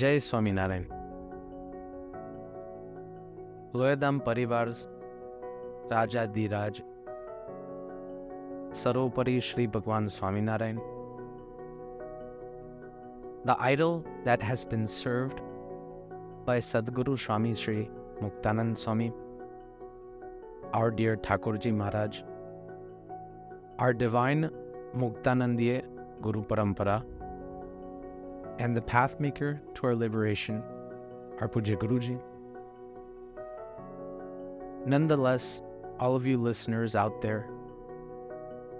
Jai Swaminarayan. Loyadham Parivar's Raja Diraj Saropari Shri Bhagwan Swaminarayan. The idol that has been served by Sadguru Swami Shri Muktanand Swami, our dear Thakurji Maharaj, our divine Muktanandiya Guru Parampara, and the pathmaker to our liberation, our Puja Guruji. Nonetheless, all of you listeners out there,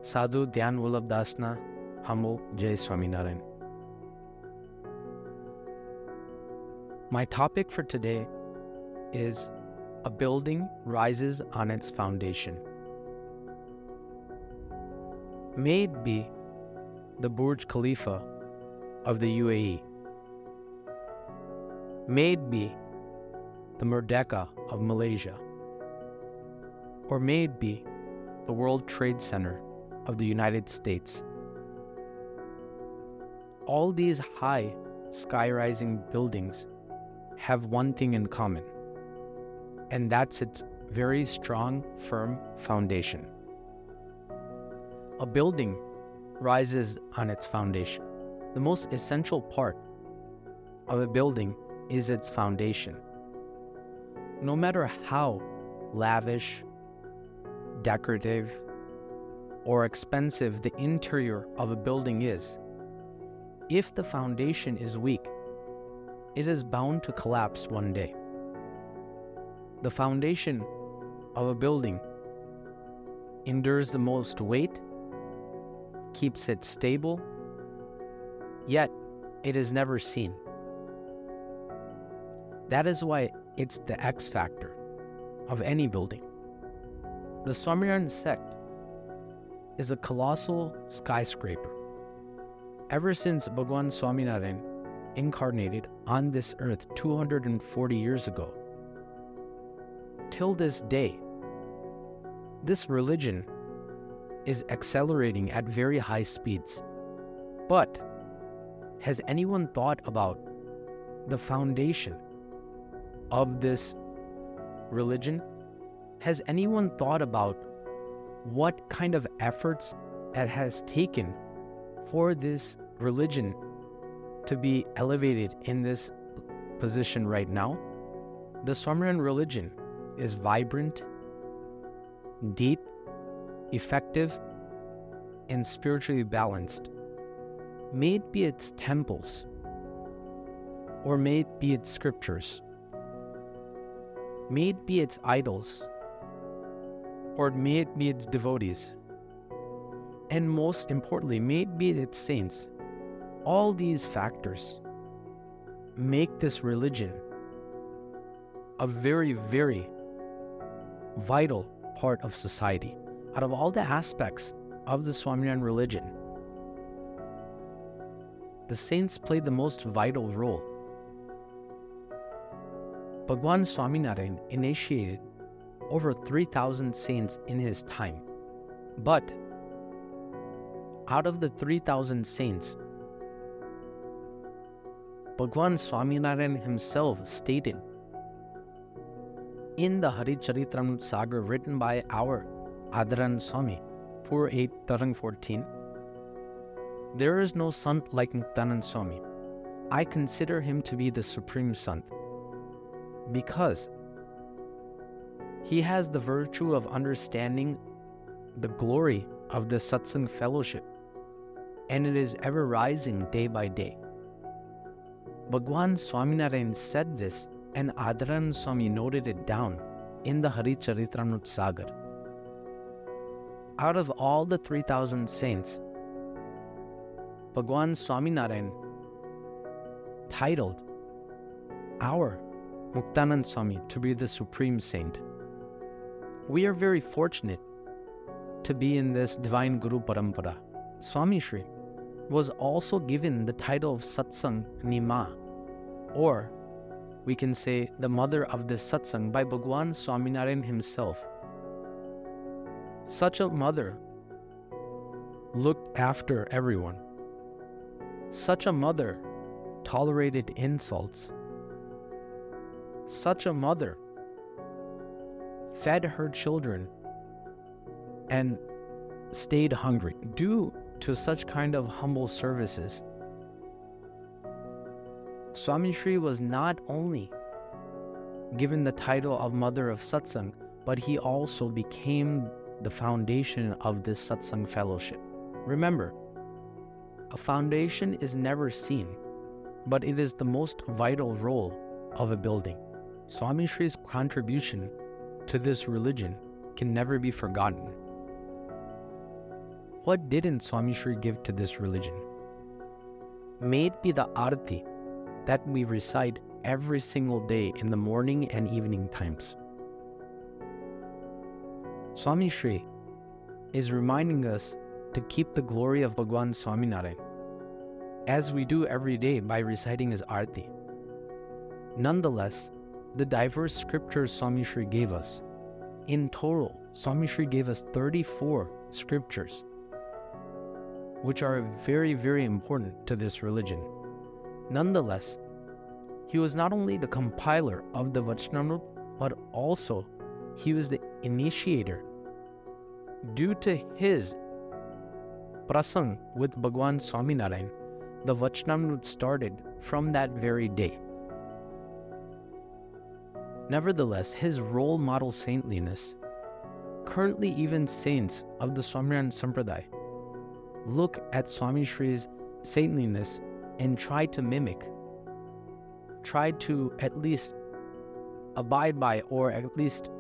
Sadhu Dhyan Vallabh Dasna, humble Jai Swaminarayan. My topic for today is a building rises on its foundation. May it be the Burj Khalifa of the UAE. May it be the Merdeka of Malaysia. Or may it be the World Trade Center of the United States. All these high sky-rising buildings have one thing in common, and that's its very strong, firm foundation. A building rises on its foundation. The most essential part of a building is its foundation. No matter how lavish, decorative, or expensive the interior of a building is, if the foundation is weak, it is bound to collapse one day. The foundation of a building endures the most weight, keeps it stable, yet it is never seen. That is why it's the X factor of any building. The Swaminarayan sect is a colossal skyscraper. Ever since Bhagwan Swaminarayan incarnated on this earth 240 years ago, till this day, this religion is accelerating at very high speeds. But has anyone thought about the foundation of this religion? Has anyone thought about what kind of efforts it has taken for this religion to be elevated in this position right now? The Swaminarayan religion is vibrant, deep, effective, and spiritually balanced. May it be its temples, or may it be its scriptures, may it be its idols, or may it be its devotees, and most importantly, may it be its saints. All these factors make this religion a very, very vital part of society. Out of all the aspects of the Swaminarayan religion, the saints play the most vital role. Bhagwan Swaminarayan initiated over 3,000 saints in his time. But out of the 3,000 saints, Bhagwan Swaminarayan himself stated in the Haricharitramrut saga written by our Adharan Swami, 4/8 Tarang 14, there is no Sant like Muktanand Swami. I consider him to be the supreme Sant because he has the virtue of understanding the glory of the satsang fellowship, and it is ever rising day by day. Bhagwan Swaminarayan said this, and Adharan Swami noted it down in the Haricharitramrut Sagar. Out of all the 3,000 saints, Bhagwan Swaminarayan titled our Muktanand Swami to be the supreme saint. We are very fortunate to be in this divine Guru Parampara. Swami Shri was also given the title of Satsang Nima, or we can say the mother of this satsang, by Bhagwan Swaminarayan himself. Such a mother looked after everyone. Such a mother tolerated insults. Such a mother fed her children and stayed hungry due to such kind of humble services. Swami Shri was not only given the title of Mother of Satsang, but he also became the foundation of this Satsang fellowship. Remember, a foundation is never seen, but it is the most vital role of a building. Swami Shri's contribution to this religion can never be forgotten. What didn't Swami Shri give to this religion? May it be the arati that we recite every single day in the morning and evening times. Swami Shri is reminding us to keep the glory of Bhagwan Swaminarayan, as we do every day by reciting his arati. Nonetheless, the diverse scriptures Swami Shri gave us, in total, Swami Shri gave us 34 scriptures, which are very, very important to this religion. Nonetheless, he was not only the compiler of the Vachanamrut, but also he was the initiator. Due to his prasang with Bhagwan Swaminarayan, the Vachanamrut started from that very day. Nevertheless, his role model saintliness, currently even saints of the Swaminarayan Sampradaya, look at Swami Shri's saintliness and try to mimic, try to at least abide by or at least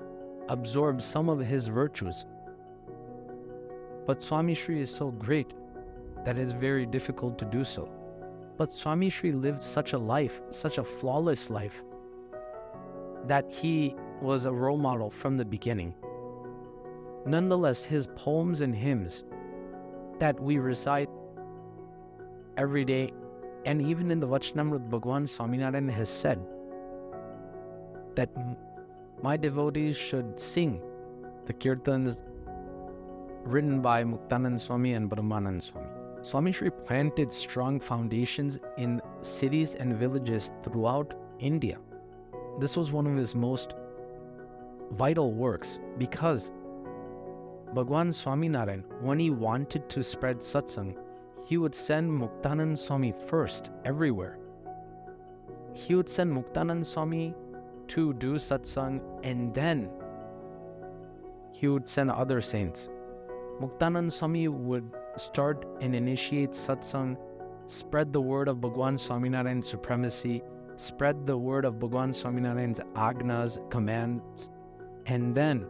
absorb some of his virtues. But Swami Shri is so great that it is very difficult to do so. But Swami Shri lived such a life, such a flawless life, that he was a role model from the beginning. Nonetheless, his poems and hymns that we recite every day, and even in the Vachanamrut, Bhagwan Swaminarayan has said that my devotees should sing the Kirtans written by Muktanand Swami and Brahmanand Swami. Swami Shri planted strong foundations in cities and villages throughout India. This was one of his most vital works, because Bhagwan Swaminarayan, when he wanted to spread satsang, he would send Muktanand Swami first everywhere. He would send Muktanand Swami to do satsang, and then he would send other saints. Muktanand Swami would start and initiate satsang, spread the word of Bhagwan Swaminarayan's supremacy, spread the word of Bhagwan Swaminarayan's agnas, commands, and then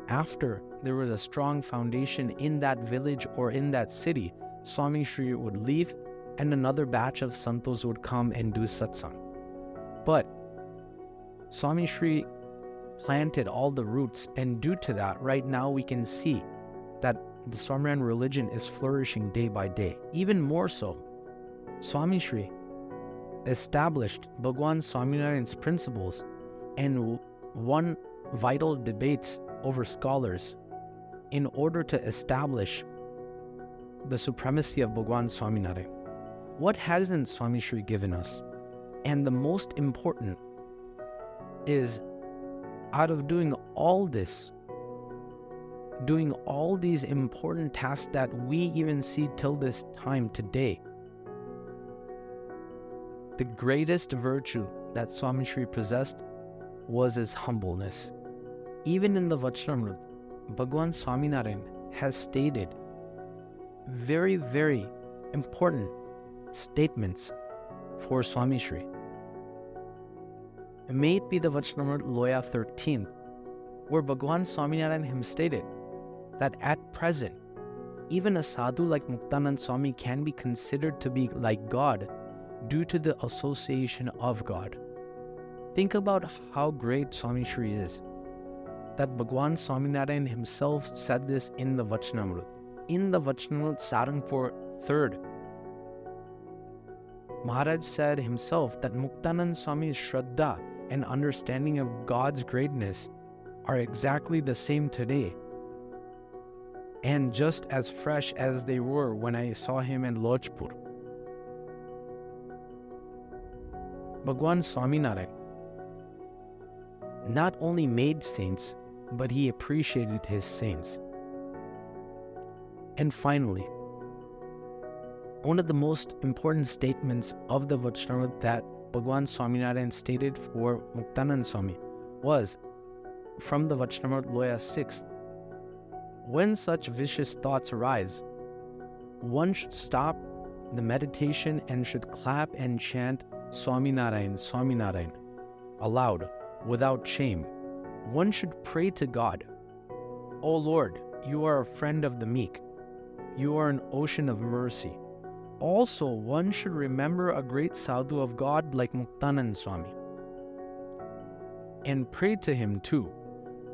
after there was a strong foundation in that village or in that city, Swami Shri would leave and another batch of santos would come and do satsang. But Swami Shri planted all the roots, and due to that, right now we can see that the Swaminarayan religion is flourishing day by day. Even more so, Swami Shri established Bhagwan Swaminarayan's principles and won vital debates over scholars in order to establish the supremacy of Bhagwan Swaminarayan. What hasn't Swami Shri given us? And the most important is, out of doing all this, doing all these important tasks that we even see till this time today, the greatest virtue that Swami Shri possessed was his humbleness. Even in the Vachanamrut, Bhagwan Swaminarayan has stated very, very important statements for Swami Shri. May it be the Vachanamrut Loya 13, where Bhagwan Swaminarayan himself stated that at present, even a sadhu like Muktanand Swami can be considered to be like God due to the association of God. Think about how great Swami Shri is, that Bhagwan Swaminarayan himself said this in the Vachanamrut. In the Vachanamrut Sarangpur 3rd, Maharaj said himself that Muktanand Swami's Shraddha and understanding of God's greatness are exactly the same today, and just as fresh as they were when I saw him in Lojpur. Bhagwan Swaminarayan not only made saints, but he appreciated his saints. And finally, one of the most important statements of the Vachanamrut that Bhagwan Swaminarayan stated for Muktanand Swami was from the Vachanamrut Loya 6. When such vicious thoughts arise, one should stop the meditation and should clap and chant Swaminarayan, Swaminarayan aloud without shame. One should pray to God, O Lord, you are a friend of the meek. You are an ocean of mercy. Also, one should remember a great sadhu of God like Muktanand Swami and pray to him too.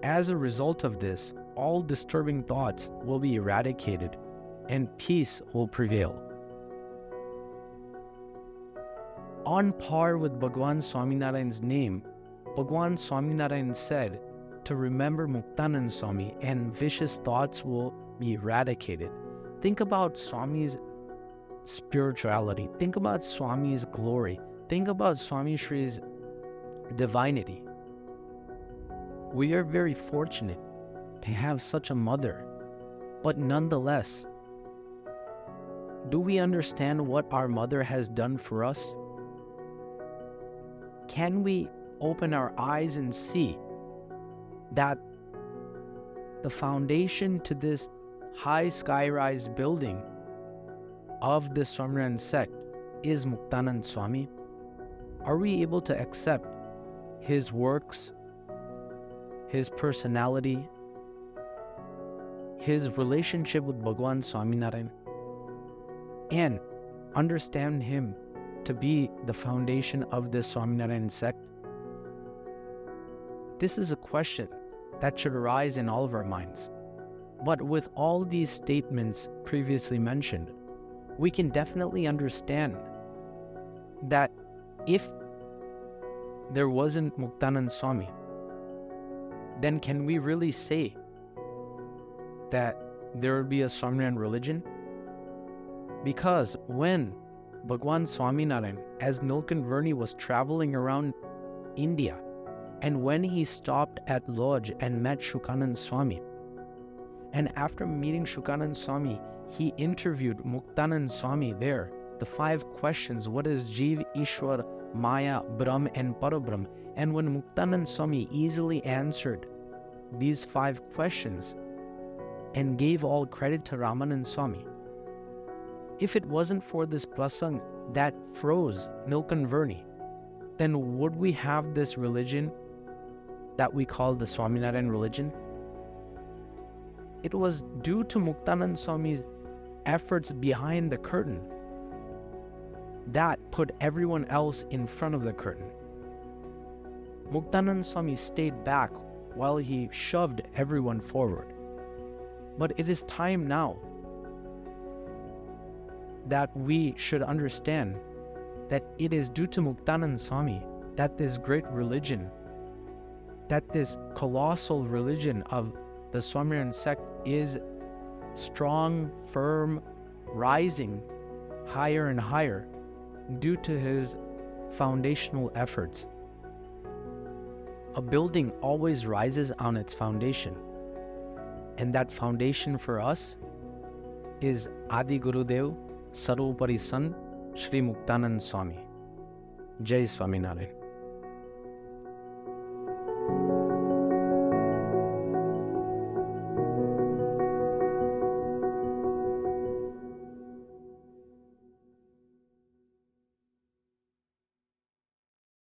As a result of this, all disturbing thoughts will be eradicated and peace will prevail. On par with Bhagwan Swaminarayan's name, Bhagwan Swaminarayan said to remember Muktanand Swami and vicious thoughts will be eradicated. Think about Swami's spirituality. Think about Swami's glory. Think about Swami Shree's divinity. We are very fortunate to have such a mother, but nonetheless, do we understand what our mother has done for us? Can we open our eyes and see that the foundation to this high sky-rise building of the Swaminarayan sect is Muktanand Swami? Are we able to accept his works, his personality, his relationship with Bhagwan Swaminarayan, and understand him to be the foundation of the Swaminarayan sect? This is a question that should arise in all of our minds. But with all these statements previously mentioned, we can definitely understand that if there wasn't Muktanand Swami, then can we really say that there would be a Swaminarayan religion? Because when Bhagwan Swaminarayan, as Nilkanvarni, was traveling around India, and when he stopped at Lodge and met Shukanand Swami, and after meeting Shukanand Swami, he interviewed Muktanand Swami there. The 5 questions, what is Jeev, Ishwar, Maya, Brahm and Parabrahm? And when Muktanand Swami easily answered these 5 questions and gave all credit to Ramanand Swami, if it wasn't for this prasang that froze Nilkanvarni, then would we have this religion that we call the Swaminarayan religion? It was due to Muktanand Swami's efforts behind the curtain that put everyone else in front of the curtain. Muktanand Swami stayed back while he shoved everyone forward. But it is time now that we should understand that it is due to Muktanand Swami that this great religion, that this colossal religion of the Swaminarayan sect is strong, firm, rising higher and higher due to his foundational efforts. A building always rises on its foundation, and that foundation for us is Adi Gurudev Sarvopari Sant Shri Muktanand Swami. Jai Swaminarayan.